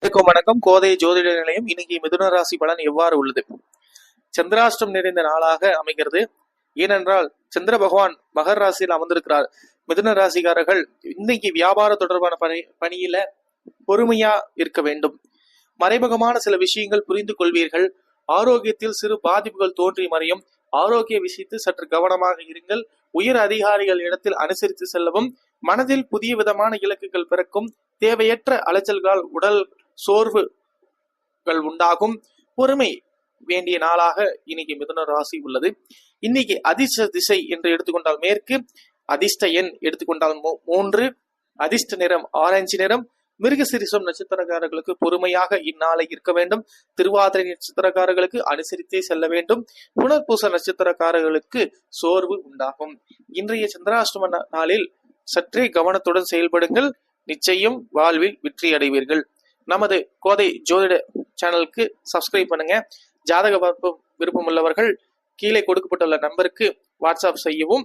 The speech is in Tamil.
வணக்கம். கோதை ஜோதிட நிலையம். இன்னைக்கு மிதுன ராசி பலன் எவ்வாறு உள்ளது? சந்திராஷ்டம் நிறைந்த நாளாக அமைகிறது. ஏனென்றால் சந்திர பகவான் மகர ராசியில் அமர்ந்திருக்கிறார். மிதுன ராசிக்காரர்கள் இன்னைக்கு வியாபார தொடர்பான பணியில பொறுமையா இருக்க வேண்டும். மறைமுகமான சில விஷயங்கள் புரிந்து கொள்வீர்கள். ஆரோக்கியத்தில் சிறு பாதிப்புகள் தோன்றி மறையும். ஆரோக்கிய விஷயத்தில் சற்று கவனமாக இருங்கள். உயர் அதிகாரிகள் இடத்தில் அனுசரித்து செல்லவும். மனதில் புதிய விதமான இலக்குகள் பிறக்கும். தேவையற்ற அலைச்சல்கள், உடல் சோர்வுகள் உண்டாகும். பொறுமை வேண்டிய நாளாக இன்னைக்கு மிதுன ராசி உள்ளது. இன்னைக்கு அதிர்ஷ்ட திசை என்று எடுத்துக்கொண்டால் மேற்கு, அதிர்ஷ்ட எண் எடுத்துக்கொண்டால் 3, அதிர்ஷ்ட நிறம் ஆரஞ்சு நிறம். மிருகசீரிஷம் நட்சத்திரக்காரர்களுக்கு பொறுமையாக இந்நாளை இருக்க வேண்டும். திருவாதிரை நட்சத்திரக்காரர்களுக்கு அனுசரித்தே செல்ல வேண்டும். புனர்பூச நட்சத்திரக்காரர்களுக்கு சோர்வு உண்டாகும். இன்றைய சந்திராஷ்டம நாளில் சற்றே கவனத்துடன் செயல்படுங்கள். நிச்சயம் வாழ்வில் வெற்றி அடைவீர்கள். நமது கோதை ஜோதிட சேனலுக்கு சப்ஸ்கிரைப் பண்ணுங்க. ஜாதக பார்ப்பு விருப்பம் உள்ளவர்கள் கீழே கொடுக்கப்பட்டுள்ள நம்பருக்கு வாட்ஸ்அப் செய்யவும்.